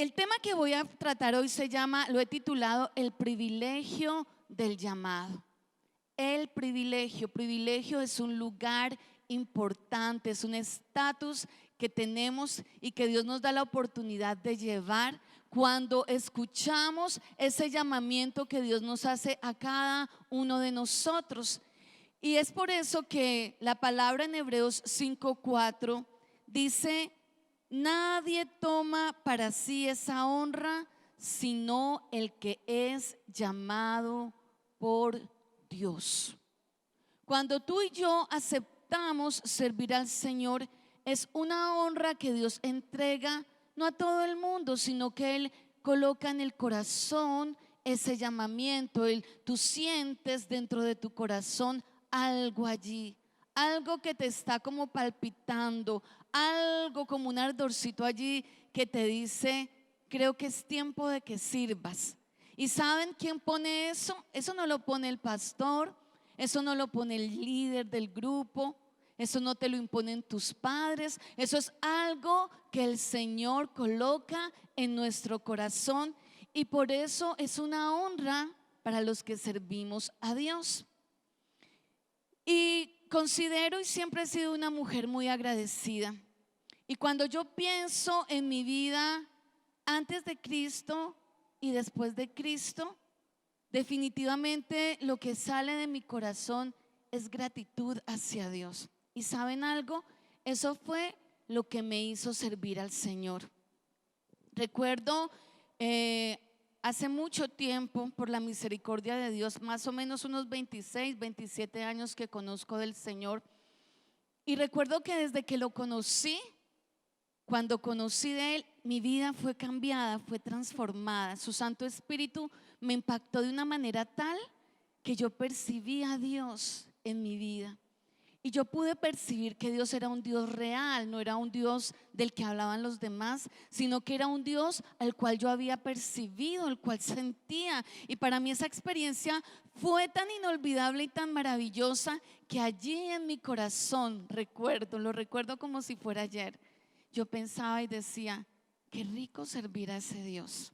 El tema que voy a tratar hoy lo he titulado El privilegio del llamado. El privilegio es un lugar importante, es un estatus que tenemos y que Dios nos da la oportunidad de llevar cuando escuchamos ese llamamiento que Dios nos hace a cada uno de nosotros. Y es por eso que la palabra en Hebreos 5:4 dice: nadie toma para sí esa honra sino el que es llamado por Dios. Cuando tú y yo aceptamos servir al Señor, es una honra que Dios entrega no a todo el mundo, sino que Él coloca en el corazón ese llamamiento. Tú sientes dentro de tu corazón algo allí, algo que te está como palpitando, algo como un ardorcito allí que te dice: creo que es tiempo de que sirvas. ¿Y saben quién pone eso? Eso no lo pone el pastor, eso no lo pone el líder del grupo, eso no te lo imponen tus padres, eso es algo que el Señor coloca en nuestro corazón, y por eso es una honra para los que servimos a Dios. Y considero y siempre he sido una mujer muy agradecida. Y cuando yo pienso en mi vida antes de Cristo y después de Cristo, definitivamente lo que sale de mi corazón es gratitud hacia Dios. ¿Y saben algo? Eso fue lo que me hizo servir al Señor. Recuerdo hace mucho tiempo, por la misericordia de Dios, más o menos unos 26, 27 años que conozco del Señor. Y recuerdo que desde que lo conocí, cuando conocí de Él, mi vida fue cambiada, fue transformada. Su Santo Espíritu me impactó de una manera tal que yo percibí a Dios en mi vida. Y yo pude percibir que Dios era un Dios real, no era un Dios del que hablaban los demás, sino que era un Dios al cual yo había percibido, el cual sentía. Y para mí esa experiencia fue tan inolvidable y tan maravillosa que allí en mi corazón, lo recuerdo como si fuera ayer, yo pensaba y decía: qué rico servir a ese Dios.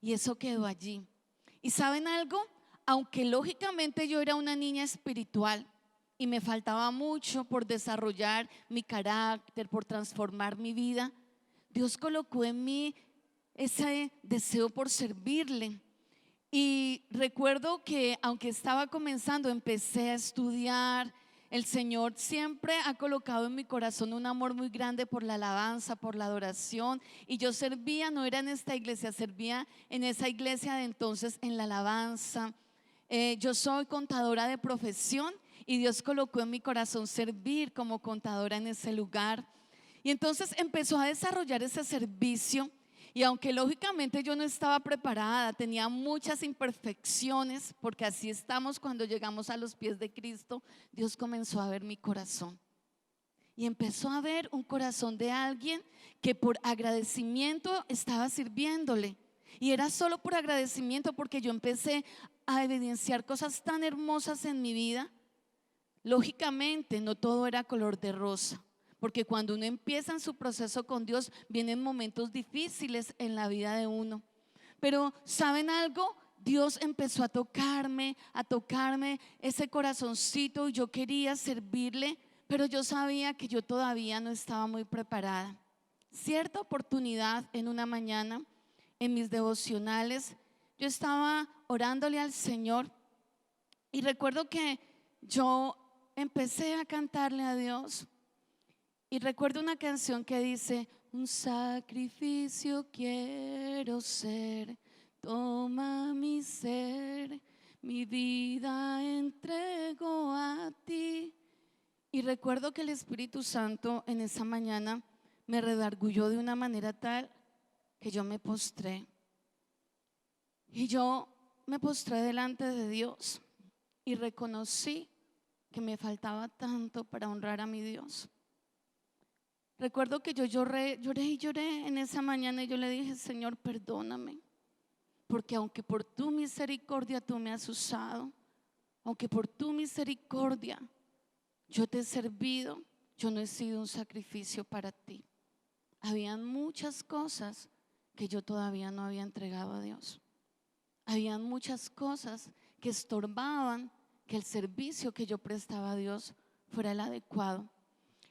Y eso quedó allí. ¿Y saben algo? Aunque lógicamente yo era una niña espiritual y me faltaba mucho por desarrollar mi carácter, por transformar mi vida, Dios colocó en mí ese deseo por servirle. Y recuerdo que aunque estaba comenzando, empecé a estudiar. El Señor siempre ha colocado en mi corazón un amor muy grande por la alabanza, por la adoración. Y yo servía, no era en esta iglesia, servía en esa iglesia de entonces en la alabanza. Yo soy contadora de profesión y Dios colocó en mi corazón servir como contadora en ese lugar. Y entonces empezó a desarrollar ese servicio. Y aunque lógicamente yo no estaba preparada, tenía muchas imperfecciones, porque así estamos cuando llegamos a los pies de Cristo, Dios comenzó a ver mi corazón. Y empezó a ver un corazón de alguien que por agradecimiento estaba sirviéndole. Y era solo por agradecimiento, porque yo empecé a evidenciar cosas tan hermosas en mi vida. Lógicamente no todo era color de rosa, porque cuando uno empieza en su proceso con Dios, vienen momentos difíciles en la vida de uno. Pero ¿saben algo? Dios empezó a tocarme ese corazoncito, y yo quería servirle, pero yo sabía que yo todavía no estaba muy preparada. Cierta oportunidad, en una mañana, en mis devocionales, yo estaba orándole al Señor, y recuerdo que yo empecé a cantarle a Dios. Y recuerdo una canción que dice: un sacrificio quiero ser, toma mi ser, mi vida entrego a ti. Y recuerdo que el Espíritu Santo en esa mañana me redarguyó de una manera tal que yo me postré. Y yo me postré delante de Dios y reconocí que me faltaba tanto para honrar a mi Dios. Recuerdo que yo lloré y lloré en esa mañana, y yo le dije: Señor, perdóname, porque aunque por tu misericordia tú me has usado, aunque por tu misericordia yo te he servido, yo no he sido un sacrificio para ti. Habían muchas cosas que yo todavía no había entregado a Dios. Habían muchas cosas que estorbaban que el servicio que yo prestaba a Dios fuera el adecuado.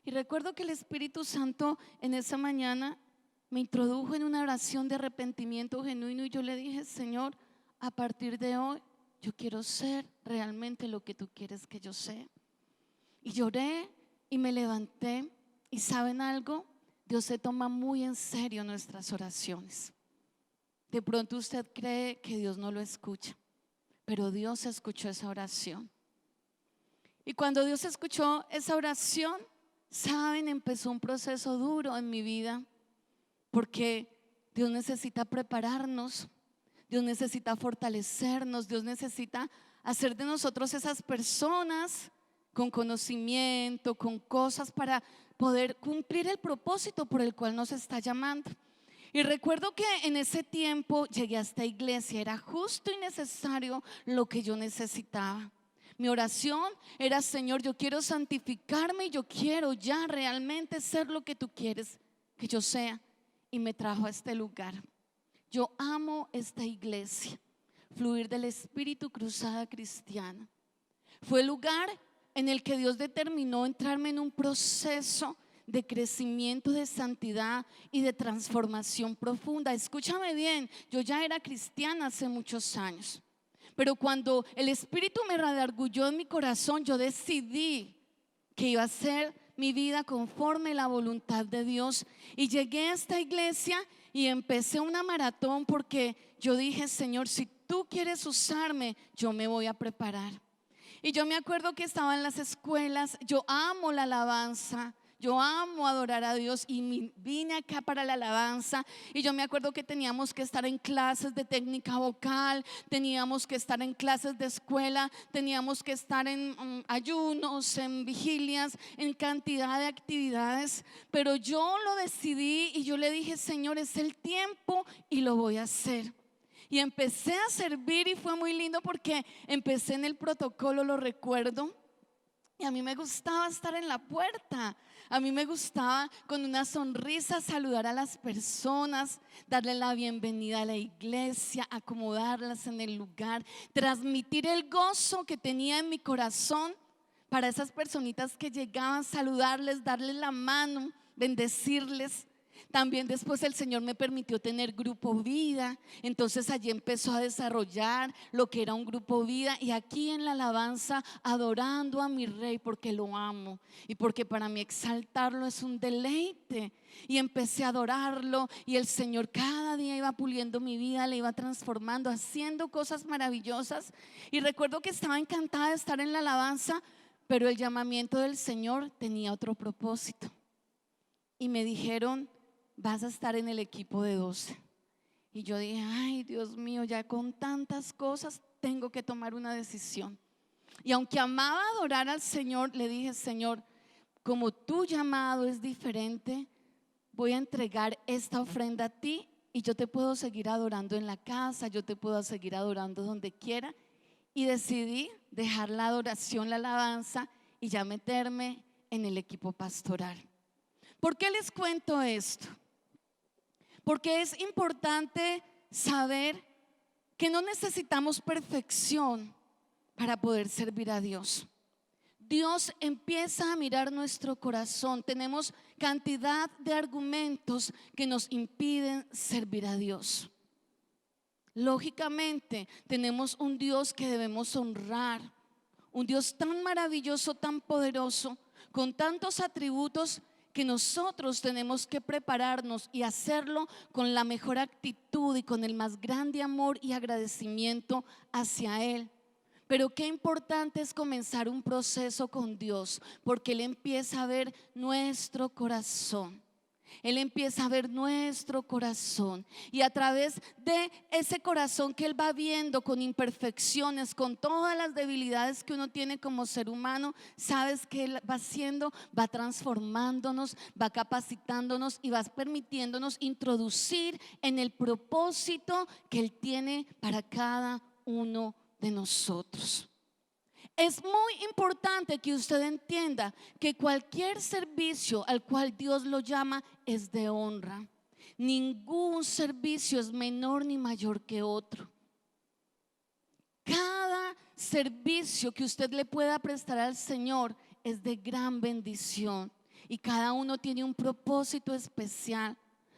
Y recuerdo que el Espíritu Santo en esa mañana me introdujo en una oración de arrepentimiento genuino y yo le dije: Señor, a partir de hoy yo quiero ser realmente lo que tú quieres que yo sea. Y lloré y me levanté. Y ¿saben algo? Dios se toma muy en serio nuestras oraciones. De pronto usted cree que Dios no lo escucha, pero Dios escuchó esa oración. Y cuando Dios escuchó esa oración, ¿saben? Empezó un proceso duro en mi vida, porque Dios necesita prepararnos, Dios necesita fortalecernos, Dios necesita hacer de nosotros esas personas con conocimiento, con cosas para poder cumplir el propósito por el cual nos está llamando. Y recuerdo que en ese tiempo llegué a esta iglesia, era justo y necesario lo que yo necesitaba. Mi oración era: Señor, yo quiero santificarme y yo quiero ya realmente ser lo que tú quieres que yo sea. Y me trajo a este lugar. Yo amo esta iglesia, Fluir del Espíritu Cruzada Cristiana. Fue el lugar en el que Dios determinó entrarme en un proceso de crecimiento, de santidad y de transformación profunda. Escúchame bien, yo ya era cristiana hace muchos años, pero cuando el Espíritu me redarguyó en mi corazón, yo decidí que iba a ser mi vida conforme a la voluntad de Dios. Y llegué a esta iglesia y empecé una maratón, porque yo dije: Señor, si tú quieres usarme, yo me voy a preparar. Y yo me acuerdo que estaba en las escuelas. Yo amo la alabanza, yo amo adorar a Dios, y vine acá para la alabanza. Y yo me acuerdo que teníamos que estar en clases de técnica vocal, teníamos que estar en clases de escuela, teníamos que estar en ayunos, en vigilias, en cantidad de actividades. Pero yo lo decidí y yo le dije: Señor, es el tiempo y lo voy a hacer. Y empecé a servir y fue muy lindo, porque empecé en el protocolo, lo recuerdo. Y a mí me gustaba estar en la puerta. A mí me gustaba con una sonrisa saludar a las personas, darle la bienvenida a la iglesia, acomodarlas en el lugar, transmitir el gozo que tenía en mi corazón para esas personitas que llegaban, saludarles, darles la mano, bendecirles. También después el Señor me permitió tener grupo vida. Entonces allí empezó a desarrollar lo que era un grupo vida. Y aquí en la alabanza, adorando a mi Rey, porque lo amo y porque para mí exaltarlo es un deleite. Y empecé a adorarlo, y el Señor cada día iba puliendo mi vida, le iba transformando, haciendo cosas maravillosas. Y recuerdo que estaba encantada de estar en la alabanza, pero el llamamiento del Señor tenía otro propósito. Y me dijeron: vas a estar en el equipo de 12. Y yo dije: ay, Dios mío, ya con tantas cosas tengo que tomar una decisión. Y aunque amaba adorar al Señor, le dije: Señor, como tu llamado es diferente, voy a entregar esta ofrenda a ti, y yo te puedo seguir adorando en la casa, yo te puedo seguir adorando donde quiera. Y decidí dejar la adoración, la alabanza, y ya meterme en el equipo pastoral. ¿Por qué les cuento esto? Porque es importante saber que no necesitamos perfección para poder servir a Dios. Dios empieza a mirar nuestro corazón. Tenemos cantidad de argumentos que nos impiden servir a Dios. Lógicamente, tenemos un Dios que debemos honrar, un Dios tan maravilloso, tan poderoso, con tantos atributos, que nosotros tenemos que prepararnos y hacerlo con la mejor actitud y con el más grande amor y agradecimiento hacia Él. Pero qué importante es comenzar un proceso con Dios, porque Él empieza a ver nuestro corazón. Él empieza a ver nuestro corazón, y a través de ese corazón que Él va viendo, con imperfecciones, con todas las debilidades que uno tiene como ser humano, sabes que Él va haciendo, va transformándonos, va capacitándonos y va permitiéndonos introducir en el propósito que Él tiene para cada uno de nosotros. Es muy importante que usted entienda que cualquier servicio al cual Dios lo llama es de honra. Ningún servicio es menor ni mayor que otro. Cada servicio que usted le pueda prestar al Señor es de gran bendición y cada uno tiene un propósito especial.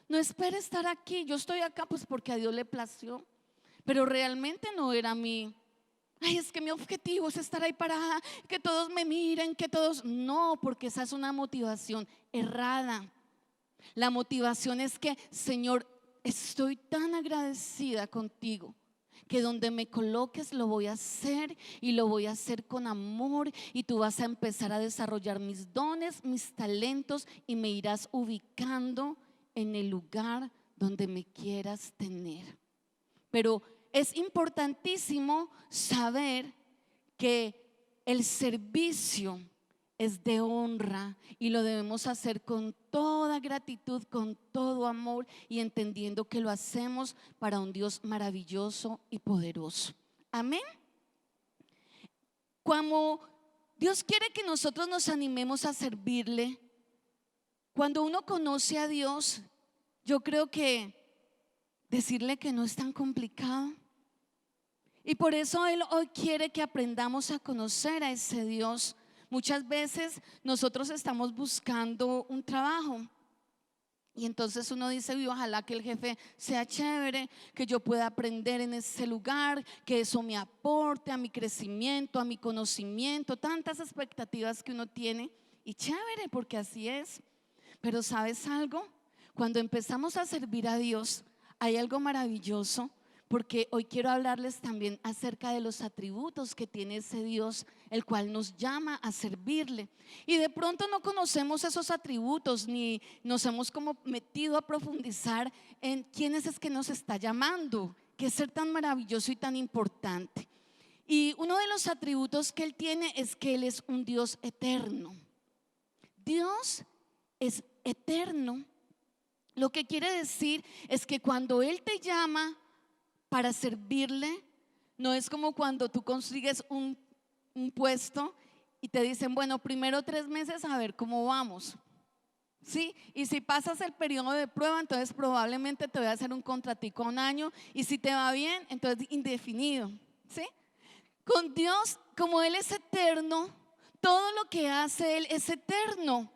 No espere estar aquí. Yo estoy acá pues porque a Dios le plació, pero realmente no era mi. Ay, es que mi objetivo es estar ahí parada, que todos me miren, que todos. No, porque esa es una motivación errada. La motivación es que, Señor, estoy tan agradecida contigo que donde me coloques lo voy a hacer y lo voy a hacer con amor, y tú vas a empezar a desarrollar mis dones, mis talentos, y me irás ubicando en el lugar donde me quieras tener. Pero es importantísimo saber que el servicio es de honra y lo debemos hacer con toda gratitud, con todo amor, y entendiendo que lo hacemos para un Dios maravilloso y poderoso. Amén. Cuando Dios quiere que nosotros nos animemos a servirle, cuando uno conoce a Dios, yo creo que decirle que no es tan complicado. Y por eso Él hoy quiere que aprendamos a conocer a ese Dios. Muchas veces nosotros estamos buscando un trabajo y entonces uno dice: uy, ojalá que el jefe sea chévere, que yo pueda aprender en ese lugar, que eso me aporte a mi crecimiento, a mi conocimiento. Tantas expectativas que uno tiene, y chévere, porque así es. Pero ¿sabes algo? Cuando empezamos a servir a Dios, hay algo maravilloso, porque hoy quiero hablarles también acerca de los atributos que tiene ese Dios, el cual nos llama a servirle. Y de pronto no conocemos esos atributos, ni nos hemos como metido a profundizar en quién es que nos está llamando, qué es ser tan maravilloso y tan importante. Y uno de los atributos que Él tiene es que Él es un Dios eterno. Dios es eterno. Lo que quiere decir es que cuando Él te llama para servirle, no es como cuando tú consigues un puesto y te dicen: bueno, primero 3 meses a ver cómo vamos, ¿sí? Y si pasas el periodo de prueba, entonces probablemente te voy a hacer un contratico a 1 año, y si te va bien, entonces indefinido, ¿sí? Con Dios, como Él es eterno, todo lo que hace Él es eterno.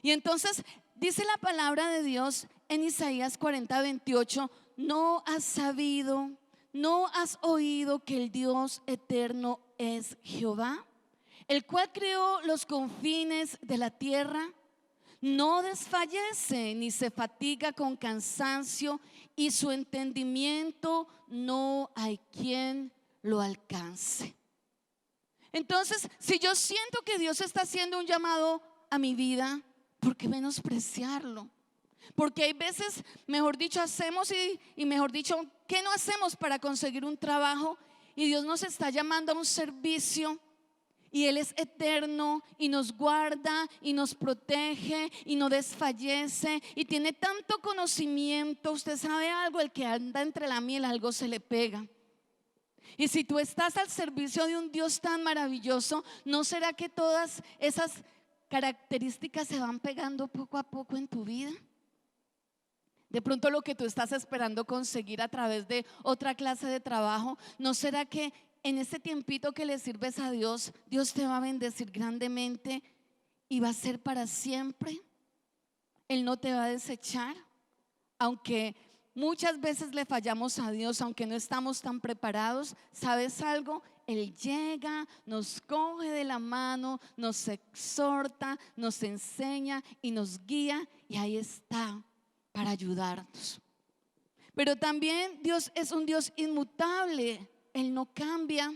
Y entonces dice la palabra de Dios en Isaías 40:28: no has sabido, no has oído que el Dios eterno es Jehová, el cual creó los confines de la tierra. No desfallece ni se fatiga con cansancio, y su entendimiento no hay quien lo alcance. Entonces, si yo siento que Dios está haciendo un llamado a mi vida, ¿por qué menospreciarlo? Porque hay veces, mejor dicho, hacemos y mejor dicho, ¿qué no hacemos para conseguir un trabajo? Y Dios nos está llamando a un servicio, y Él es eterno y nos guarda y nos protege y no desfallece y tiene tanto conocimiento. Usted sabe algo: el que anda entre la miel algo se le pega. Y si tú estás al servicio de un Dios tan maravilloso, ¿no será que todas esas características se van pegando poco a poco en tu vida? De pronto lo que tú estás esperando conseguir a través de otra clase de trabajo, ¿no será que en ese tiempito que le sirves a Dios, Dios te va a bendecir grandemente y va a ser para siempre? Él no te va a desechar, aunque muchas veces le fallamos a Dios, aunque no estamos tan preparados. ¿Sabes algo? Él llega, nos coge de la mano, nos exhorta, nos enseña y nos guía, y ahí está para ayudarnos. Pero también Dios es un Dios inmutable. Él no cambia.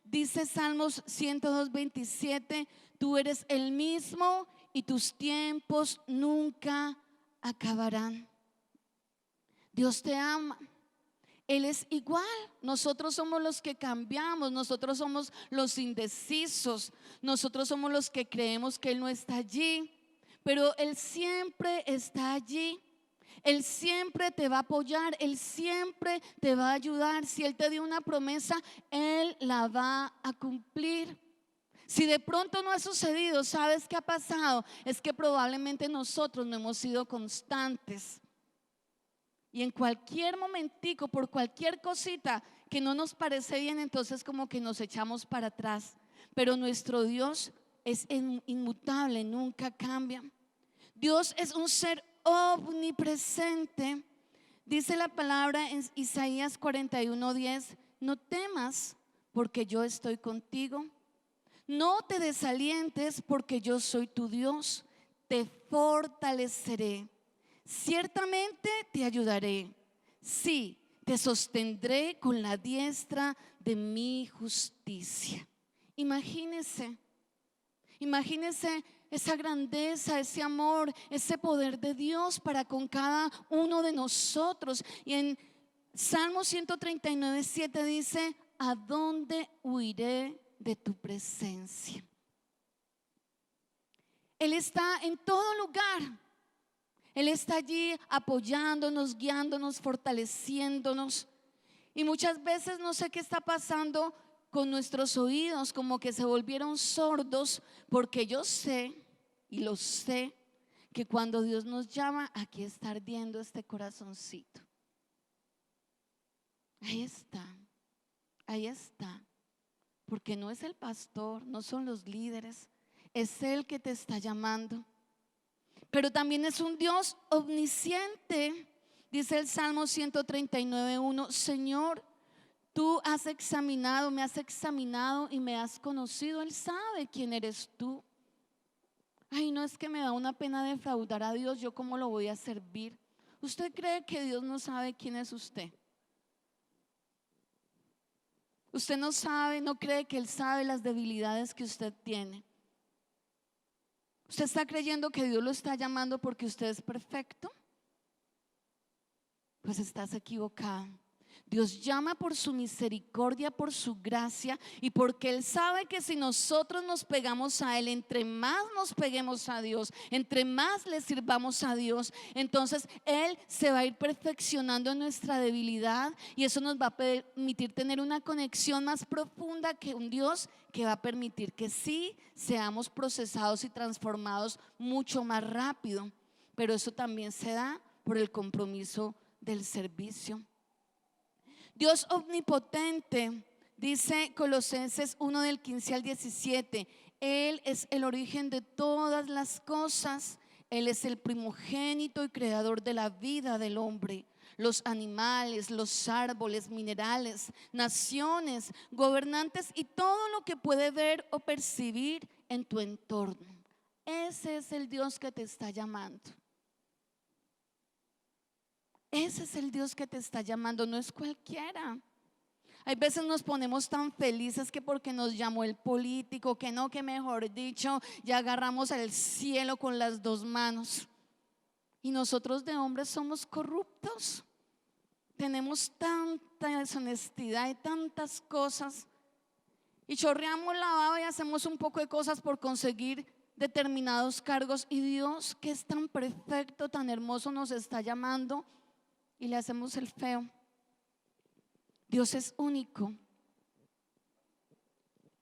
Dice Salmos 102:27: tú eres el mismo y tus tiempos nunca acabarán. Dios te ama. Él es igual. Nosotros somos los que cambiamos, nosotros somos los indecisos, nosotros somos los que creemos que Él no está allí, pero Él siempre está allí. Él siempre te va a apoyar, Él siempre te va a ayudar. Si Él te dio una promesa, Él la va a cumplir. Si de pronto no ha sucedido, ¿sabes qué ha pasado? Es que probablemente nosotros no hemos sido constantes. Y en cualquier momentico, por cualquier cosita que no nos parece bien, entonces como que nos echamos para atrás. Pero nuestro Dios es inmutable, nunca cambia. Dios es un ser omnipresente. Dice la palabra en Isaías 41:10: no temas porque yo estoy contigo. No te desalientes porque yo soy tu Dios. Te fortaleceré. Ciertamente te ayudaré. Sí, te sostendré con la diestra de mi justicia. Imagínese esa grandeza, ese amor, ese poder de Dios para con cada uno de nosotros. Y en Salmo 139:7 dice: ¿a dónde huiré de tu presencia? Él está en todo lugar. Él está allí apoyándonos, guiándonos, fortaleciéndonos. Y muchas veces no sé qué está pasando con nuestros oídos, como que se volvieron sordos, porque yo sé, y lo sé, que cuando Dios nos llama, aquí está ardiendo este corazoncito. Ahí está, porque no es el pastor, no son los líderes, es Él que te está llamando. Pero también es un Dios omnisciente. Dice el Salmo 139:1: Señor, tú has examinado, me has examinado y me has conocido. Él sabe quién eres tú. Ay, no, es que me da una pena defraudar a Dios. ¿Yo cómo lo voy a servir? ¿Usted cree que Dios no sabe quién es usted? Usted no sabe, no cree que Él sabe las debilidades que usted tiene. ¿Usted está creyendo que Dios lo está llamando porque usted es perfecto? Pues estás equivocado. Dios llama por su misericordia, por su gracia, y porque Él sabe que si nosotros nos pegamos a Él, entre más nos peguemos a Dios, entre más le sirvamos a Dios, entonces Él se va a ir perfeccionando en nuestra debilidad, y eso nos va a permitir tener una conexión más profunda que un Dios que va a permitir que sí seamos procesados y transformados mucho más rápido. Pero eso también se da por el compromiso del servicio. Dios omnipotente, dice Colosenses 1:15-17: Él es el origen de todas las cosas. Él es el primogénito y creador de la vida del hombre, los animales, los árboles, minerales, naciones, gobernantes y todo lo que puede ver o percibir en tu entorno. Ese es el Dios que te está llamando. Ese es el Dios que te está llamando, no es cualquiera. Hay veces nos ponemos tan felices que porque nos llamó el político, que no, que mejor dicho, ya agarramos el cielo con las dos manos. Y nosotros de hombres somos corruptos. Tenemos tanta deshonestidad y tantas cosas. Y chorreamos la baba y hacemos un poco de cosas por conseguir determinados cargos. Y Dios, que es tan perfecto, tan hermoso, nos está llamando y le hacemos el feo. Dios es único.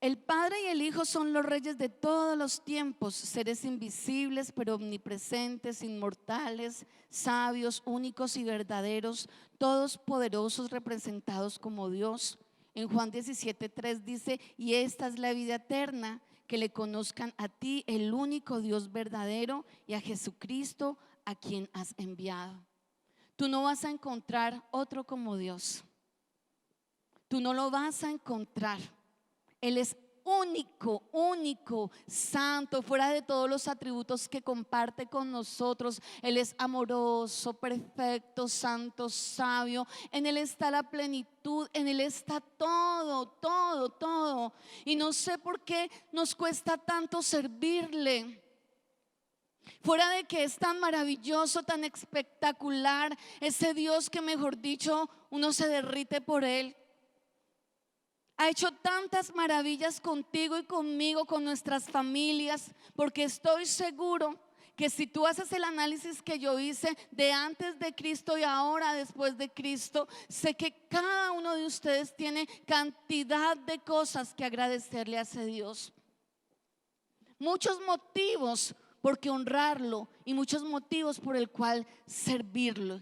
El Padre y el Hijo son los reyes de todos los tiempos, seres invisibles pero omnipresentes, inmortales, sabios, únicos y verdaderos, todos poderosos, representados como Dios. En Juan 17:3 dice: y esta es la vida eterna, que le conozcan a ti, el único Dios verdadero, y a Jesucristo, a quien has enviado. Tú no vas a encontrar otro como Dios. Tú no lo vas a encontrar. Él es único, único, santo, fuera de todos los atributos que comparte con nosotros. Él es amoroso, perfecto, santo, sabio. En Él está la plenitud, en Él está todo, todo, todo. Y no sé por qué nos cuesta tanto servirle. Fuera de que es tan maravilloso, tan espectacular, ese Dios que, mejor dicho, uno se derrite por Él. Ha hecho tantas maravillas contigo y conmigo, con nuestras familias, porque estoy seguro que si tú haces el análisis que yo hice de antes de Cristo y ahora después de Cristo, sé que cada uno de ustedes tiene cantidad de cosas que agradecerle a ese Dios. Muchos motivos por qué honrarlo y muchos motivos por el cual servirlo.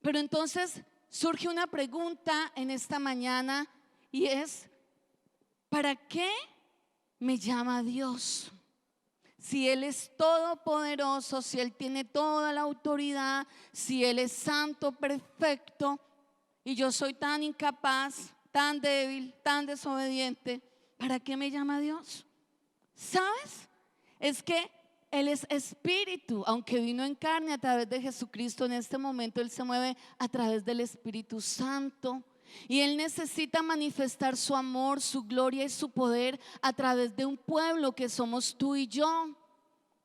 Pero entonces surge una pregunta en esta mañana y es: ¿para qué me llama Dios? Si Él es todopoderoso, si Él tiene toda la autoridad, si Él es santo, perfecto, y yo soy tan incapaz, tan débil, tan desobediente, ¿para qué me llama Dios? ¿Sabes? Es que Él es espíritu, aunque vino en carne a través de Jesucristo. En este momento Él se mueve a través del Espíritu Santo. Y Él necesita manifestar su amor, su gloria y su poder a través de un pueblo que somos tú y yo.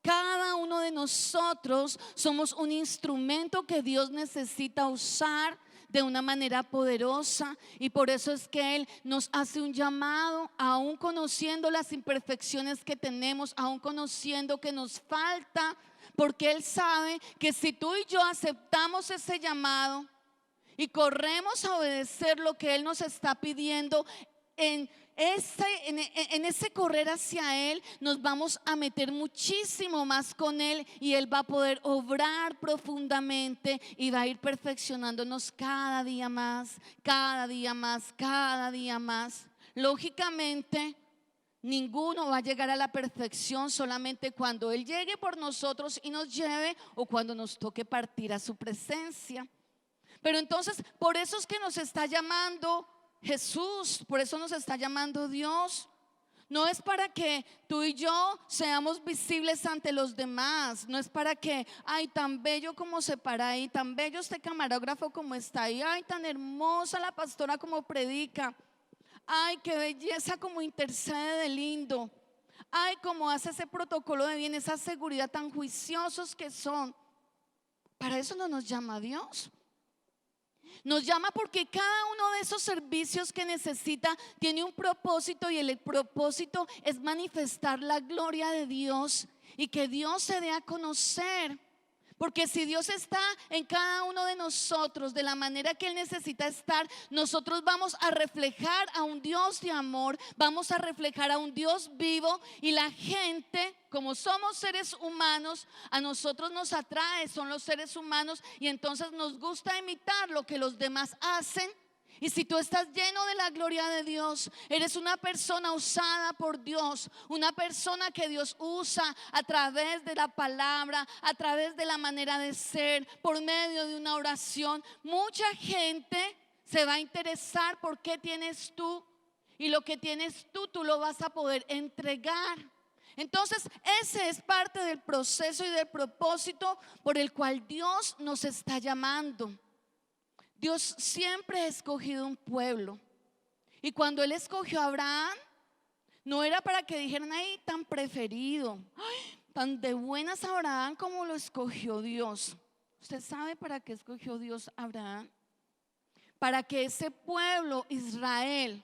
Cada uno de nosotros somos un instrumento que Dios necesita usar de una manera poderosa, y por eso es que Él nos hace un llamado, aún conociendo las imperfecciones que tenemos, aún conociendo que nos falta, porque Él sabe que si tú y yo aceptamos ese llamado y corremos a obedecer lo que Él nos está pidiendo, en ese correr hacia Él nos vamos a meter muchísimo más con Él, y Él va a poder obrar profundamente y va a ir perfeccionándonos cada día más, cada día más, cada día más. Lógicamente, ninguno va a llegar a la perfección solamente cuando Él llegue por nosotros y nos lleve, o cuando nos toque partir a su presencia. Pero entonces, por eso es que nos está llamando Jesús, por eso nos está llamando Dios. No es para que tú y yo seamos visibles ante los demás. No es para que, ay, tan bello como se para ahí, tan bello este camarógrafo como está ahí, ay, tan hermosa la pastora como predica, ay, qué belleza como intercede de lindo, ay, como hace ese protocolo de bien, esa seguridad, tan juiciosos que son. Para eso no nos llama Dios. Nos llama porque cada uno de esos servicios que necesita tiene un propósito, y el propósito es manifestar la gloria de Dios y que Dios se dé a conocer. Porque si Dios está en cada uno de nosotros de la manera que Él necesita estar, nosotros vamos a reflejar a un Dios de amor, vamos a reflejar a un Dios vivo, y la gente, como somos seres humanos, a nosotros nos atrae, son los seres humanos, y entonces nos gusta imitar lo que los demás hacen. Y si tú estás lleno de la gloria de Dios, eres una persona usada por Dios, una persona que Dios usa a través de la palabra, a través de la manera de ser, por medio de una oración. Mucha gente se va a interesar por qué tienes tú, y lo que tienes tú lo vas a poder entregar. Entonces, ese es parte del proceso y del propósito por el cual Dios nos está llamando. Dios siempre ha escogido un pueblo, y cuando Él escogió a Abraham, no era para que dijeran, ay, tan preferido, ay, tan de buenas Abraham como lo escogió Dios. ¿Usted sabe para qué escogió Dios a Abraham? Para que ese pueblo, Israel,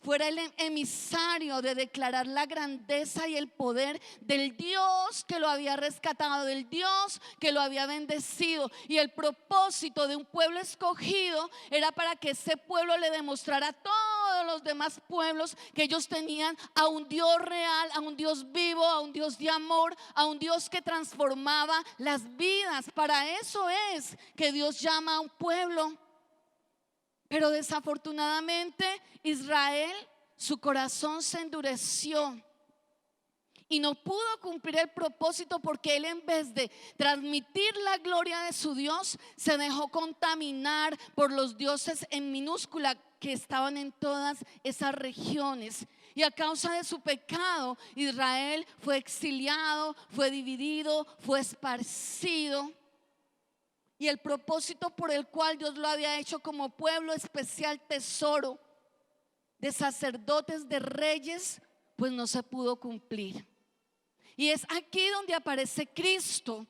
fuera el emisario de declarar la grandeza y el poder del Dios que lo había rescatado, del Dios que lo había bendecido. Y el propósito de un pueblo escogido era para que ese pueblo le demostrara a todos los demás pueblos que ellos tenían a un Dios real, a un Dios vivo, a un Dios de amor, a un Dios que transformaba las vidas. Para eso es que Dios llama a un pueblo. Pero desafortunadamente Israel, su corazón se endureció y no pudo cumplir el propósito, porque él, en vez de transmitir la gloria de su Dios, se dejó contaminar por los dioses en minúscula que estaban en todas esas regiones. Y a causa de su pecado, Israel fue exiliado, fue dividido, fue esparcido. Y el propósito por el cual Dios lo había hecho como pueblo especial, tesoro de sacerdotes, de reyes, pues no se pudo cumplir. Y es aquí donde aparece Cristo.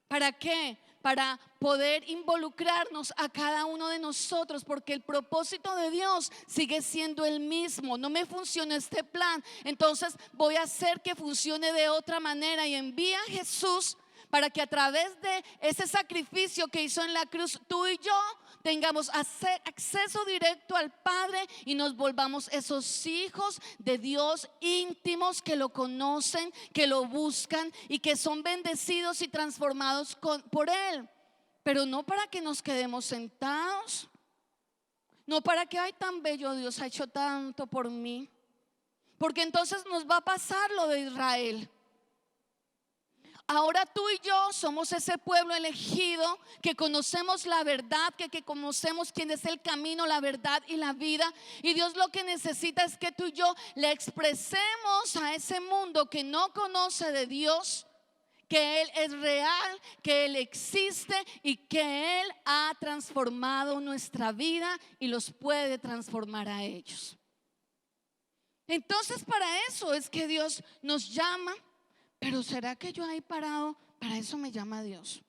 ¿Para qué? Para poder involucrarnos a cada uno de nosotros, porque el propósito de Dios sigue siendo el mismo. No me funciona este plan, entonces voy a hacer que funcione de otra manera, y envía a Jesús para que a través de ese sacrificio que hizo en la cruz, tú y yo tengamos acceso directo al Padre y nos volvamos esos hijos de Dios íntimos, que lo conocen, que lo buscan y que son bendecidos y transformados por Él. pero no para que nos quedemos sentados, no para que, ay, tan bello, Dios ha hecho tanto por mí, porque entonces nos va a pasar lo de Israel. Ahora tú y yo somos ese pueblo elegido que conocemos la verdad, que conocemos quién es el camino, la verdad y la vida. Y Dios lo que necesita es que tú y yo le expresemos a ese mundo que no conoce de Dios, que Él es real, que Él existe y que Él ha transformado nuestra vida y los puede transformar a ellos. Entonces para eso es que Dios nos llama. Pero ¿será que yo ahí parado, para eso me llama Dios?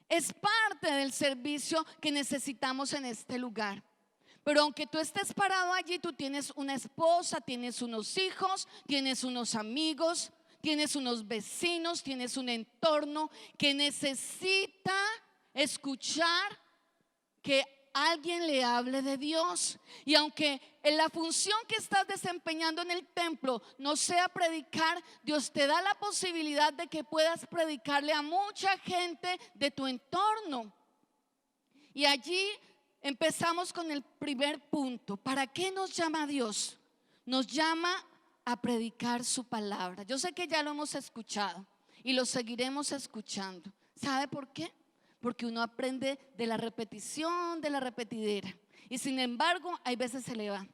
Es parte del servicio que necesitamos en este lugar. Pero aunque tú estés parado allí, tú tienes una esposa, tienes unos hijos, tienes unos amigos, tienes unos vecinos, tienes un entorno que necesita escuchar que alguien le hable de Dios. Y aunque en la función que estás desempeñando en el templo no sea predicar, Dios te da la posibilidad de que puedas predicarle a mucha gente de tu entorno. Y allí empezamos con el primer punto. ¿Para qué nos llama Dios? Nos llama a predicar su palabra. Yo sé que ya lo hemos escuchado y lo seguiremos escuchando. ¿Sabe por qué? Porque uno aprende de la repetición, de la repetidera. Y sin embargo, hay veces se le va.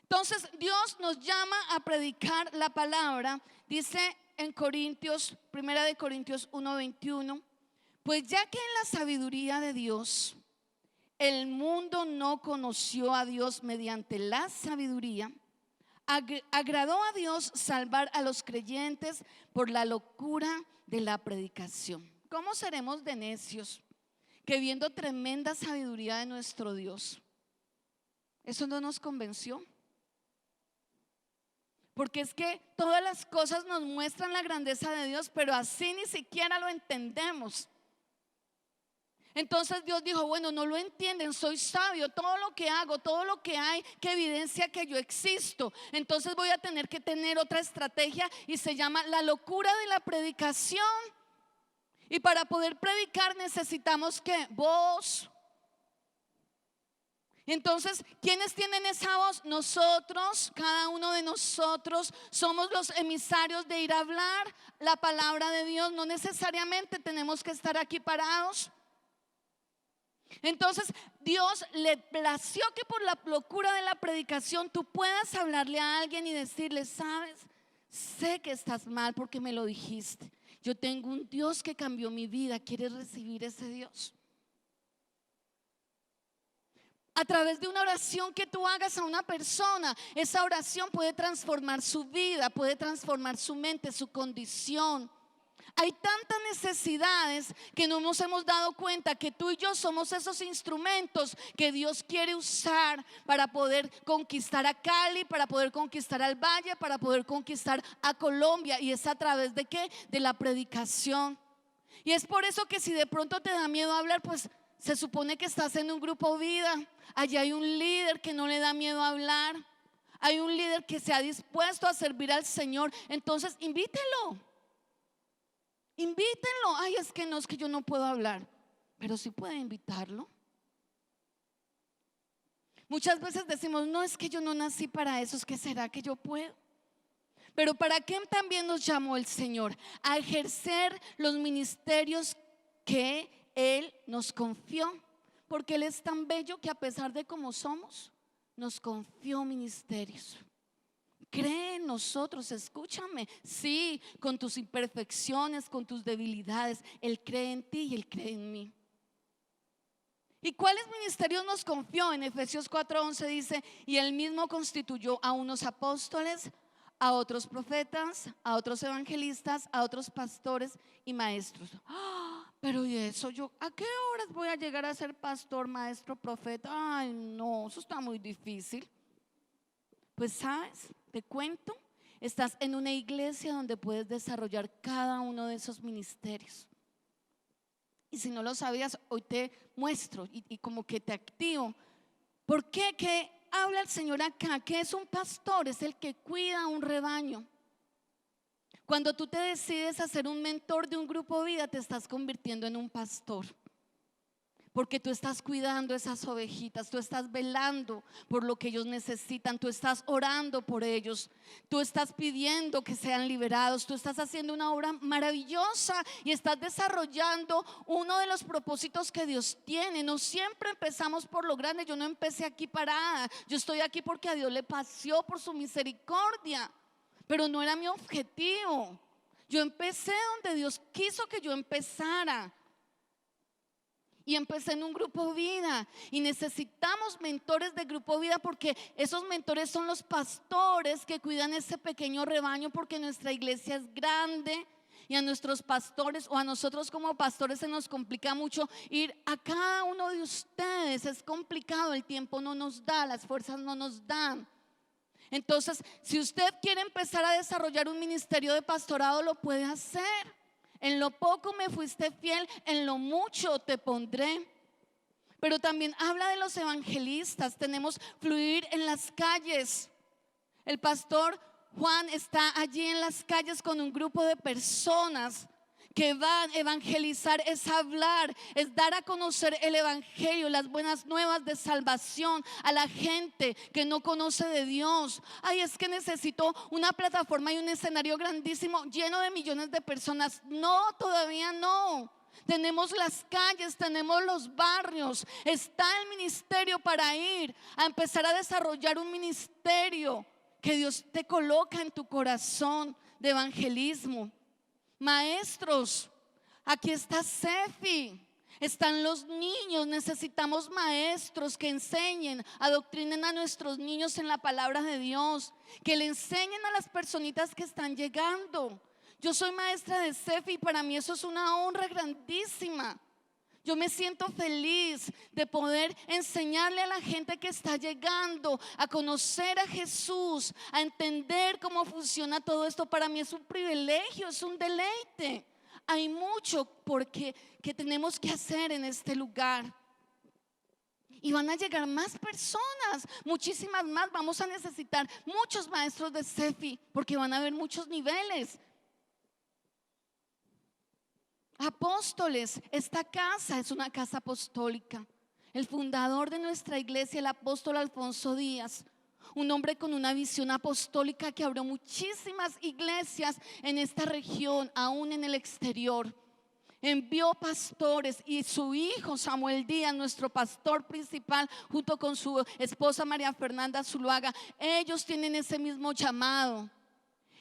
Entonces, Dios nos llama a predicar la palabra. Dice en Corintios, 1 Corintios 1:21, pues ya que en la sabiduría de Dios, el mundo no conoció a Dios mediante la sabiduría, agradó a Dios salvar a los creyentes por la locura de la predicación. ¿Cómo seremos de necios que viendo tremenda sabiduría de nuestro Dios, eso no nos convenció? Porque es que todas las cosas nos muestran la grandeza de Dios, pero así ni siquiera lo entendemos. Entonces Dios dijo, bueno, no lo entienden, soy sabio, todo lo que hago, todo lo que hay que evidencia que yo existo. Entonces voy a tener que tener otra estrategia y se llama la locura de la predicación. Y para poder predicar necesitamos ¿qué? Voz. Entonces, ¿quiénes tienen esa voz? Nosotros, cada uno de nosotros somos los emisarios de ir a hablar la palabra de Dios. No necesariamente tenemos que estar aquí parados. Entonces, Dios le plació que por la locura de la predicación tú puedas hablarle a alguien y decirle, sabes, sé que estás mal porque me lo dijiste. Yo tengo un Dios que cambió mi vida. ¿Quieres recibir ese Dios? A través de una oración que tú hagas a una persona, esa oración puede transformar su vida, puede transformar su mente, su condición. Hay tantas necesidades que no nos hemos dado cuenta que tú y yo somos esos instrumentos que Dios quiere usar para poder conquistar a Cali, para poder conquistar al Valle, para poder conquistar a Colombia. Y es a través de ¿qué? De la predicación. Y es por eso que si de pronto te da miedo hablar, pues se supone que estás en un grupo vida. Allí hay un líder que no le da miedo hablar. Hay un líder que se ha dispuesto a servir al Señor. Entonces invítelo. Invítenlo. Ay, es que no, es que yo no puedo hablar. Pero sí puede invitarlo. Muchas veces decimos, no, es que yo no nací para eso. Es que será que yo puedo. Pero ¿para qué también nos llamó el Señor? A ejercer los ministerios que Él nos confió. Porque Él es tan bello que a pesar de cómo somos, nos confió ministerios. Cree en nosotros, escúchame. Sí, con tus imperfecciones, con tus debilidades, Él cree en ti y Él cree en mí. ¿Y cuáles ministerios nos confió? En Efesios 4:11 dice, y Él mismo constituyó a unos apóstoles, a otros profetas, a otros evangelistas, a otros pastores y maestros. Pero ¿y eso yo a qué horas voy a llegar a ser pastor, maestro, profeta? Ay, no, eso está muy difícil. Pues sabes, te cuento, estás en una iglesia donde puedes desarrollar cada uno de esos ministerios. Y si no lo sabías, hoy te muestro y como que te activo. ¿Por qué? ¿Qué habla el Señor acá? ¿Qué es un pastor? Es el que cuida un rebaño. Cuando tú te decides a ser un mentor de un grupo vida, te estás convirtiendo en un pastor. Porque tú estás cuidando esas ovejitas, tú estás velando por lo que ellos necesitan, tú estás orando por ellos, tú estás pidiendo que sean liberados, tú estás haciendo una obra maravillosa y estás desarrollando uno de los propósitos que Dios tiene. No siempre empezamos por lo grande. Yo no empecé aquí parada, yo estoy aquí porque a Dios le pasió por su misericordia, pero no era mi objetivo. Yo empecé donde Dios quiso que yo empezara. Y empecé en un grupo vida, y necesitamos mentores de grupo vida, porque esos mentores son los pastores que cuidan ese pequeño rebaño, porque nuestra iglesia es grande y a nuestros pastores o a nosotros como pastores se nos complica mucho ir a cada uno de ustedes. Es complicado, el tiempo no nos da, las fuerzas no nos dan. Entonces, si usted quiere empezar a desarrollar un ministerio de pastorado, lo puede hacer. En lo poco me fuiste fiel, en lo mucho te pondré. Pero también habla de los evangelistas. Tenemos fluir en las calles. El pastor Juan está allí en las calles con un grupo de personas que van a evangelizar. Es hablar, es dar a conocer el evangelio, las buenas nuevas de salvación a la gente que no conoce de Dios. Ay, es que necesito una plataforma y un escenario grandísimo lleno de millones de personas. No, todavía no. Tenemos las calles, tenemos los barrios. Está el ministerio para ir a empezar a desarrollar un ministerio que Dios te coloca en tu corazón de evangelismo. Maestros, aquí está Cefi, están los niños. Necesitamos maestros que enseñen, adoctrinen a nuestros niños en la palabra de Dios, que le enseñen a las personitas que están llegando. Yo soy maestra de Cefi y para mí eso es una honra grandísima. Yo me siento feliz de poder enseñarle a la gente que está llegando a conocer a Jesús, a entender cómo funciona todo esto. Para mí es un privilegio, es un deleite. Hay mucho que tenemos que hacer en este lugar. Y van a llegar más personas, muchísimas más. Vamos a necesitar muchos maestros de Cefi, porque van a haber muchos niveles. Apóstoles, esta casa es una casa apostólica. El fundador de nuestra iglesia, el apóstol Alfonso Díaz, un hombre con una visión apostólica que abrió muchísimas iglesias en esta región, aún en el exterior. Envió pastores y su hijo Samuel Díaz, nuestro pastor principal, junto con su esposa María Fernanda Zuluaga, ellos tienen ese mismo llamado.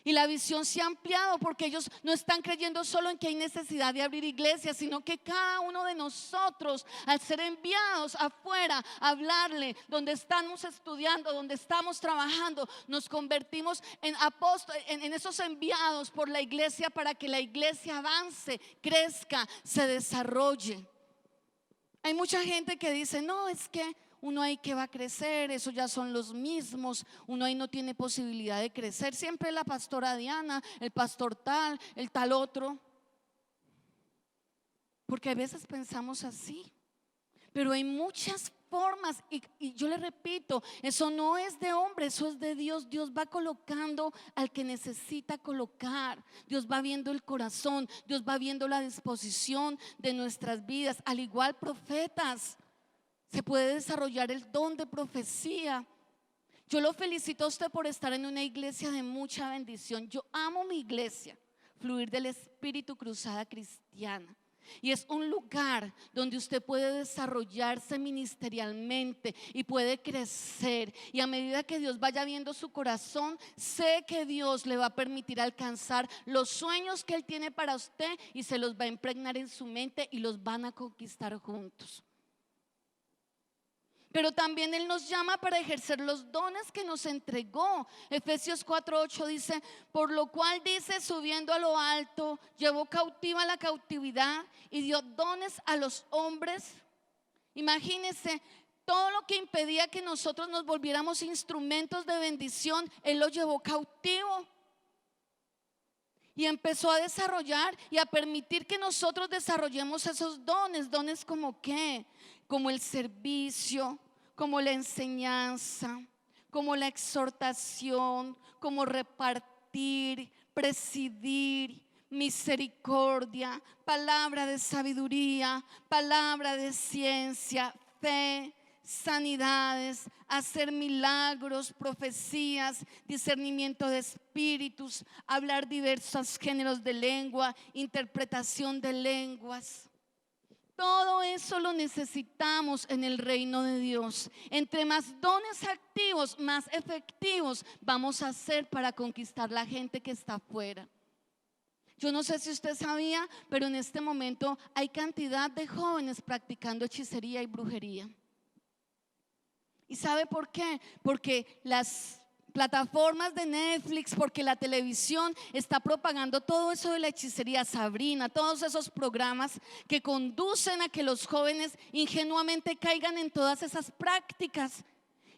Y la visión se ha ampliado porque ellos no están creyendo solo en que hay necesidad de abrir iglesias, sino que cada uno de nosotros, al ser enviados afuera a hablarle, donde estamos estudiando, donde estamos trabajando, nos convertimos en apóstoles, en esos enviados por la iglesia, para que la iglesia avance, crezca, se desarrolle. Hay mucha gente que dice: no, es que uno ahí que va a crecer, eso ya son los mismos, uno ahí no tiene posibilidad de crecer. Siempre la pastora Diana, el pastor tal, el tal otro. Porque a veces pensamos así, pero hay muchas formas y yo le repito, eso no es de hombre, eso es de Dios. Dios va colocando al que necesita colocar. Dios va viendo el corazón, Dios va viendo la disposición de nuestras vidas. Al igual profetas, se puede desarrollar el don de profecía. Yo lo felicito a usted por estar en una iglesia de mucha bendición. Yo amo mi iglesia, Fluir del Espíritu Cruzada Cristiana. Y es un lugar donde usted puede desarrollarse ministerialmente y puede crecer. Y a medida que Dios vaya viendo su corazón, sé que Dios le va a permitir alcanzar los sueños que Él tiene para usted, y se los va a impregnar en su mente y los van a conquistar juntos. Pero también Él nos llama para ejercer los dones que nos entregó. Efesios 4:8 dice: por lo cual dice, subiendo a lo alto, llevó cautiva la cautividad y dio dones a los hombres. Imagínense, todo lo que impedía que nosotros nos volviéramos instrumentos de bendición, Él lo llevó cautivo. Y empezó a desarrollar y a permitir que nosotros desarrollemos esos dones. Dones como ¿qué? Como el servicio, como la enseñanza, como la exhortación, como repartir, repartir, presidir, misericordia, palabra de sabiduría, palabra de ciencia, fe, sanidades, hacer milagros, profecías, discernimiento de espíritus, hablar diversos géneros de lengua, interpretación de lenguas. Todo eso lo necesitamos en el reino de Dios. Entre más dones activos, más efectivos vamos a ser para conquistar la gente que está afuera. Yo no sé si usted sabía, pero en este momento hay cantidad de jóvenes practicando hechicería y brujería. ¿Y sabe por qué? Porque las plataformas de Netflix, porque la televisión está propagando todo eso de la hechicería, Sabrina, todos esos programas que conducen a que los jóvenes ingenuamente caigan en todas esas prácticas.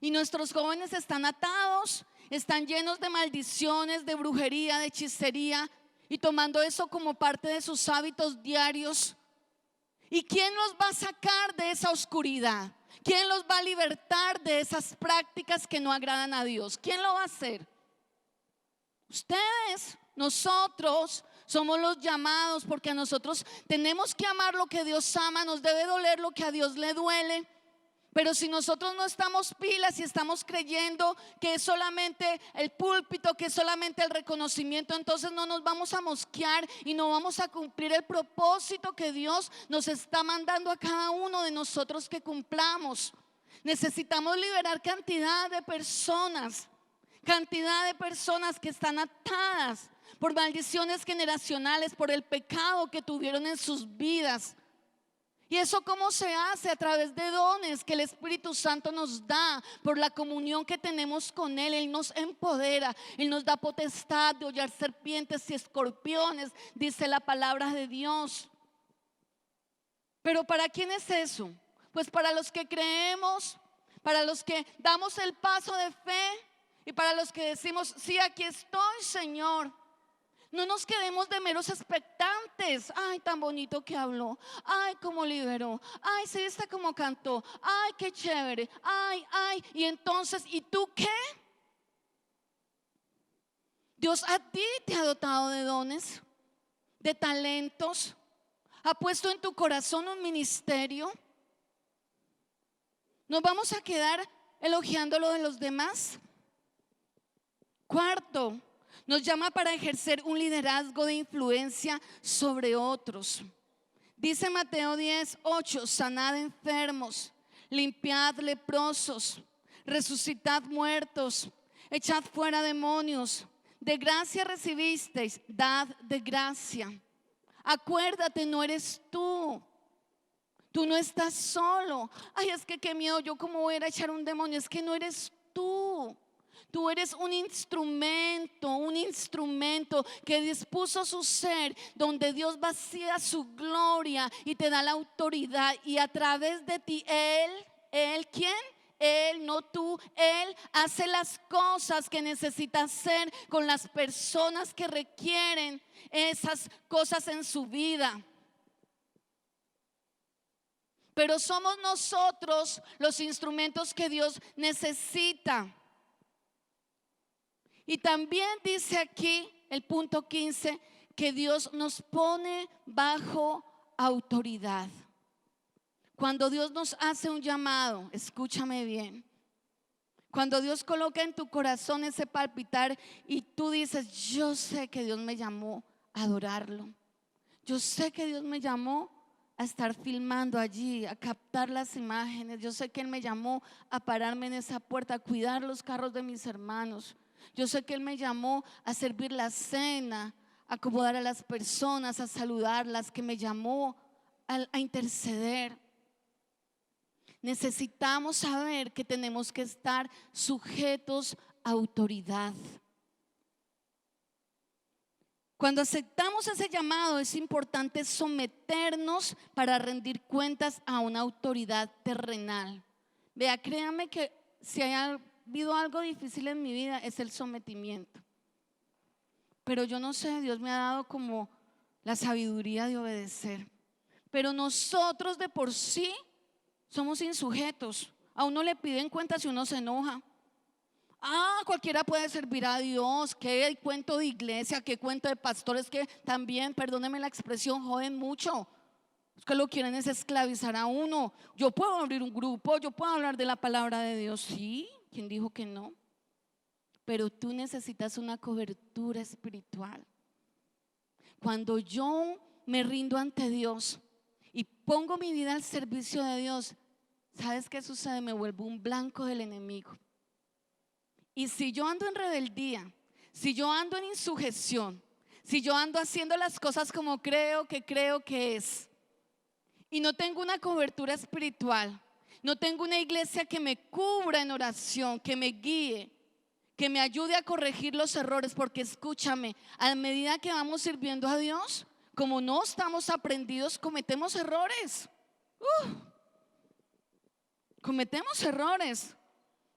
Y nuestros jóvenes están atados, están llenos de maldiciones, de brujería, de hechicería, y tomando eso como parte de sus hábitos diarios. ¿Y quién los va a sacar de esa oscuridad? ¿Quién los va a libertar de esas prácticas que no agradan a Dios? ¿Quién lo va a hacer? Ustedes, nosotros somos los llamados, porque a nosotros tenemos que amar lo que Dios ama, nos debe doler lo que a Dios le duele. Pero si nosotros no estamos pilas y estamos creyendo que es solamente el púlpito, que es solamente el reconocimiento, entonces no nos vamos a mosquear y no vamos a cumplir el propósito que Dios nos está mandando a cada uno de nosotros que cumplamos. Necesitamos liberar cantidad de personas que están atadas por maldiciones generacionales, por el pecado que tuvieron en sus vidas. ¿Y eso cómo se hace? A través de dones que el Espíritu Santo nos da, por la comunión que tenemos con Él. Él nos empodera, Él nos da potestad de hollar serpientes y escorpiones, dice la palabra de Dios. ¿Pero para quién es eso? Pues para los que creemos, para los que damos el paso de fe y para los que decimos: sí, aquí estoy, Señor. No nos quedemos de meros expectantes. Ay, tan bonito que habló. Ay, cómo liberó. Ay, sí, está como cantó. Ay, qué chévere. Ay, ay. Y entonces, ¿y tú qué? Dios a ti te ha dotado de dones, de talentos. Ha puesto en tu corazón un ministerio. ¿Nos vamos a quedar elogiando lo de los demás? Cuarto, nos llama para ejercer un liderazgo de influencia sobre otros. Dice Mateo 10:8: sanad enfermos, limpiad leprosos, resucitad muertos, echad fuera demonios. De gracia recibisteis, dad de gracia. Acuérdate, no eres tú. Tú no estás solo. Ay, es que qué miedo, yo cómo voy a ir a echar un demonio. Es que no eres tú. Tú eres un instrumento que dispuso su ser, donde Dios vacía su gloria y te da la autoridad. Y a través de ti, Él, ¿quién? Él, no tú. Él hace las cosas que necesita hacer con las personas que requieren esas cosas en su vida. Pero somos nosotros los instrumentos que Dios necesita. Y también dice aquí el punto 15 que Dios nos pone bajo autoridad. Cuando Dios nos hace un llamado, escúchame bien. Cuando Dios coloca en tu corazón ese palpitar y tú dices: yo sé que Dios me llamó a adorarlo. Yo sé que Dios me llamó a estar filmando allí, a captar las imágenes. Yo sé que Él me llamó a pararme en esa puerta, a cuidar los carros de mis hermanos. Yo sé que Él me llamó a servir la cena, a acomodar a las personas, a saludarlas, que me llamó a interceder. Necesitamos saber que tenemos que estar sujetos a autoridad. Cuando aceptamos ese llamado, es importante someternos para rendir cuentas a una autoridad terrenal. Vea, créame que si hay habido algo difícil en mi vida, es el sometimiento. Pero yo no sé, Dios me ha dado como la sabiduría de obedecer. Pero nosotros de por sí somos insujetos. A uno le piden cuentas si uno se enoja. Cualquiera puede servir a Dios. Qué cuento de iglesia, qué cuento de pastores que también, perdónenme la expresión, joden mucho. Es que lo quieren es esclavizar a uno. Yo puedo abrir un grupo, yo puedo hablar de la palabra de Dios. Sí, ¿quién dijo que no? Pero tú necesitas una cobertura espiritual. Cuando yo me rindo ante Dios y pongo mi vida al servicio de Dios, ¿sabes qué sucede? Me vuelvo un blanco del enemigo. Y si yo ando en rebeldía, si yo ando en insujeción, si yo ando haciendo las cosas como creo que es, y no tengo una cobertura espiritual, no tengo una iglesia que me cubra en oración, que me guíe, que me ayude a corregir los errores, porque escúchame, a medida que vamos sirviendo a Dios, como no estamos aprendidos, cometemos errores. Cometemos errores.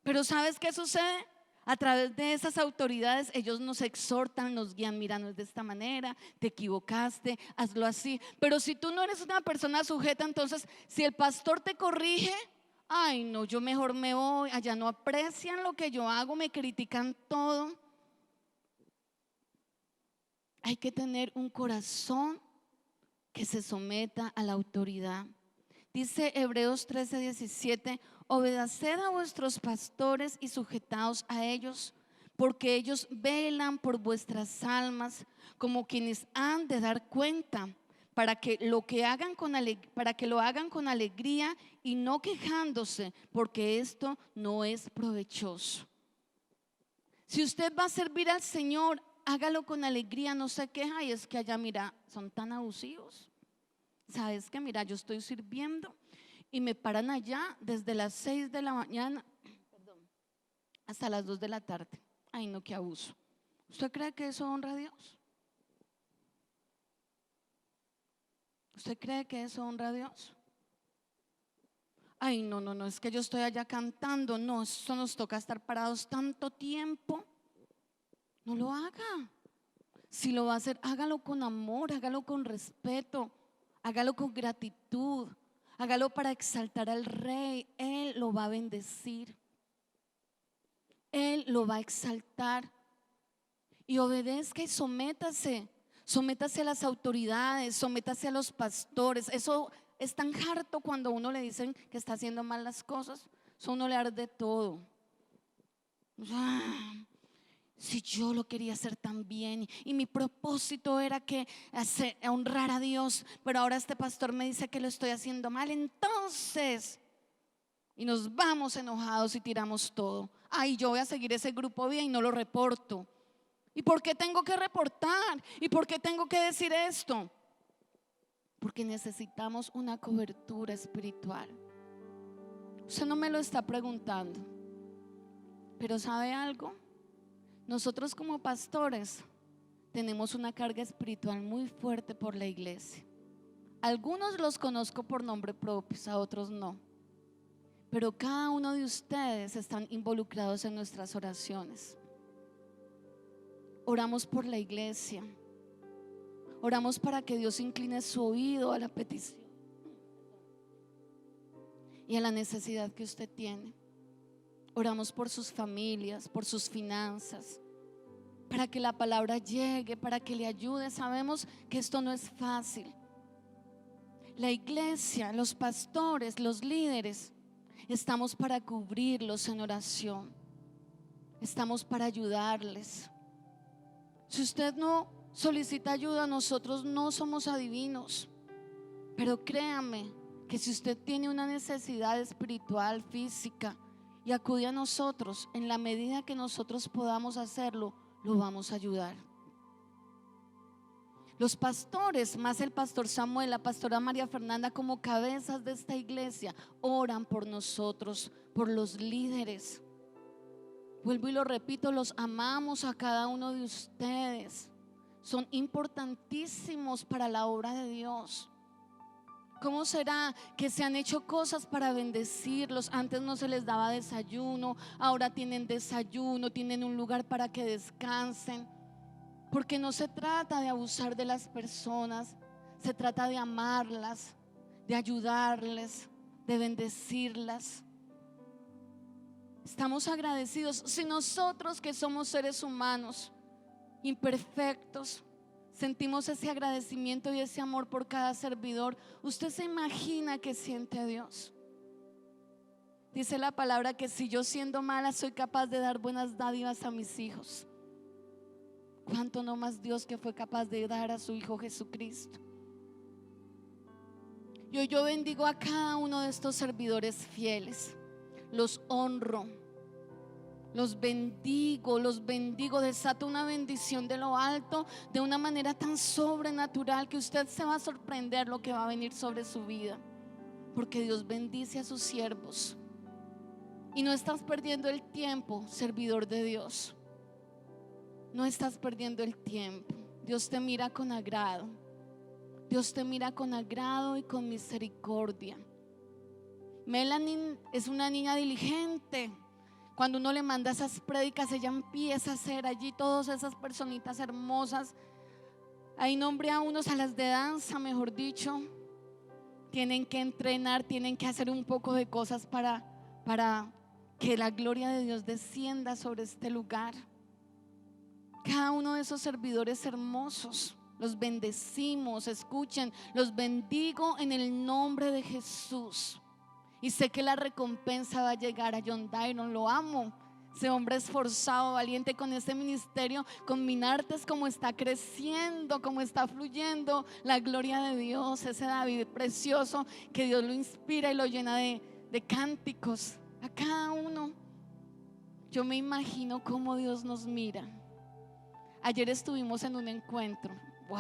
Pero ¿sabes qué sucede? A través de esas autoridades ellos nos exhortan, nos guían. Mira, no es de esta manera, te equivocaste, hazlo así. Pero si tú no eres una persona sujeta, entonces si el pastor te corrige, ay no, yo mejor me voy. Allá no aprecian lo que yo hago, me critican todo. Hay que tener un corazón que se someta a la autoridad. Dice Hebreos 13:17: obedeced a vuestros pastores y sujetaos a ellos, porque ellos velan por vuestras almas como quienes han de dar cuenta, para que lo hagan con alegría y no quejándose, porque esto no es provechoso. Si usted va a servir al Señor, hágalo con alegría, no se queja. Y es que allá, mira, son tan abusivos. ¿Sabes qué? Mira, yo estoy sirviendo y me paran allá desde las 6 de la mañana hasta las 2 de la tarde. Ay, no, qué abuso. ¿Usted cree que eso honra a Dios? ¿Usted cree que eso honra a Dios? Ay, no, es que yo estoy allá cantando. No, eso nos toca estar parados tanto tiempo. No lo haga. Si lo va a hacer, hágalo con amor, hágalo con respeto, hágalo con gratitud, hágalo para exaltar al Rey. Él lo va a bendecir, Él lo va a exaltar. Y obedezca y sométase a las autoridades, sométase a los pastores. Eso es tan harto cuando a uno le dicen que está haciendo mal las cosas. Eso a uno le arde todo. Si yo lo quería hacer tan bien y mi propósito era que honrar a Dios, pero ahora este pastor me dice que lo estoy haciendo mal, entonces, y nos vamos enojados y tiramos todo. Ay, yo voy a seguir ese grupo bien y no lo reporto. ¿Y por qué tengo que reportar? ¿Y por qué tengo que decir esto? Porque necesitamos una cobertura espiritual. Usted no me lo está preguntando, pero ¿sabe algo? Nosotros como pastores tenemos una carga espiritual muy fuerte por la iglesia. Algunos los conozco por nombre propio, a otros no. Pero cada uno de ustedes están involucrados en nuestras oraciones. Oramos por la iglesia. Oramos para que Dios incline su oído a la petición y a la necesidad que usted tiene. Oramos por sus familias, por sus finanzas, para que la palabra llegue, para que le ayude. Sabemos que esto no es fácil. La iglesia, los pastores, los líderes, estamos para cubrirlos en oración. Estamos para ayudarles. Si usted no solicita ayuda, nosotros no somos adivinos. Pero créame que si usted tiene una necesidad espiritual, física, y acude a nosotros, en la medida que nosotros podamos hacerlo, lo vamos a ayudar. Los pastores, más el pastor Samuel, la pastora María Fernanda, como cabezas de esta iglesia, oran por nosotros, por los líderes. Vuelvo y lo repito, los amamos a cada uno de ustedes. Son importantísimos para la obra de Dios. ¿Cómo será que se han hecho cosas para bendecirlos? Antes no se les daba desayuno, ahora tienen desayuno, tienen un lugar para que descansen. Porque no se trata de abusar de las personas, se trata de amarlas, de ayudarles, de bendecirlas. Estamos agradecidos. Si nosotros, que somos seres humanos imperfectos, sentimos ese agradecimiento y ese amor por cada servidor, ¿usted se imagina que siente Dios? Dice la palabra que si yo, siendo mala, soy capaz de dar buenas dádivas a mis hijos, ¿cuánto no más Dios, que fue capaz de dar a su Hijo Jesucristo? Y hoy yo bendigo a cada uno de estos servidores fieles. Los honro, los bendigo, desato una bendición de lo alto de una manera tan sobrenatural que usted se va a sorprender lo que va a venir sobre su vida, porque Dios bendice a sus siervos. Y no estás perdiendo el tiempo, servidor de Dios. No estás perdiendo el tiempo. Dios te mira con agrado. Dios te mira con agrado y con misericordia. Melanie es una niña diligente. Cuando uno le manda esas prédicas, ella empieza a hacer allí todas esas personitas hermosas. Ahí nombré a unos, a las de danza, mejor dicho. Tienen que entrenar, tienen que hacer un poco de cosas para que la gloria de Dios descienda sobre este lugar. Cada uno de esos servidores hermosos, los bendecimos. Escuchen, los bendigo en el nombre de Jesús. Y sé que la recompensa va a llegar a John Dyron. Lo amo, ese hombre esforzado, valiente con este ministerio, con Minartes, como está creciendo, como está fluyendo la gloria de Dios. Ese David precioso, que Dios lo inspira y lo llena de cánticos a cada uno. Yo me imagino cómo Dios nos mira. Ayer estuvimos en un encuentro. Wow.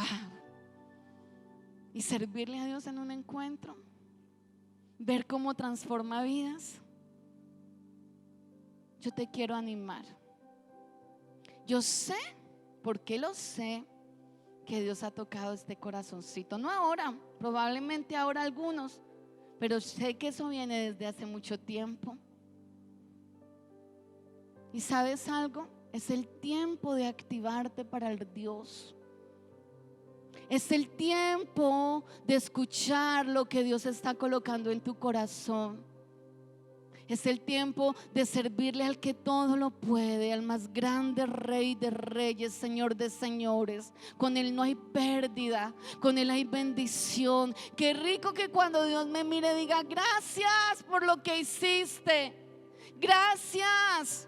Y servirle a Dios en un encuentro, ver cómo transforma vidas. Yo te quiero animar. Yo sé, porque lo sé, que Dios ha tocado este corazoncito. No ahora, probablemente ahora algunos, pero sé que eso viene desde hace mucho tiempo. ¿Y sabes algo? Es el tiempo de activarte para el Dios. Es el tiempo de escuchar lo que Dios está colocando en tu corazón. Es el tiempo de servirle al que todo lo puede, al más grande Rey de reyes, Señor de señores. Con Él no hay pérdida, con Él hay bendición. Qué rico que cuando Dios me mire diga: gracias por lo que hiciste. Gracias.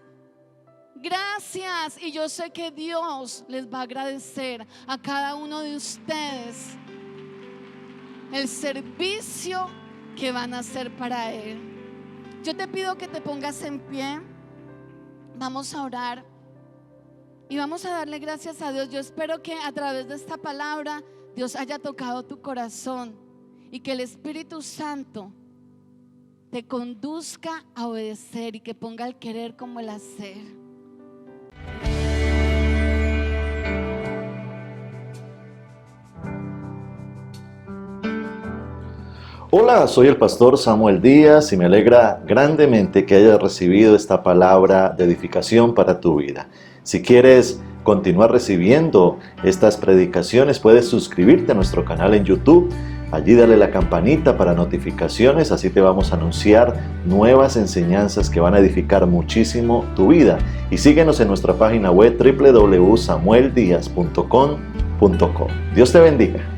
Gracias. Y yo sé que Dios les va a agradecer a cada uno de ustedes el servicio que van a hacer para Él. Yo te pido que te pongas en pie. Vamos a orar y vamos a darle gracias a Dios. Yo espero que a través de esta palabra Dios haya tocado tu corazón y que el Espíritu Santo te conduzca a obedecer y que ponga el querer como el hacer. Hola, soy el pastor Samuel Díaz y me alegra grandemente que hayas recibido esta palabra de edificación para tu vida. Si quieres continuar recibiendo estas predicaciones, puedes suscribirte a nuestro canal en YouTube. Allí dale la campanita para notificaciones, así te vamos a anunciar nuevas enseñanzas que van a edificar muchísimo tu vida. Y síguenos en nuestra página web www.samueldiaz.com.co. Dios te bendiga.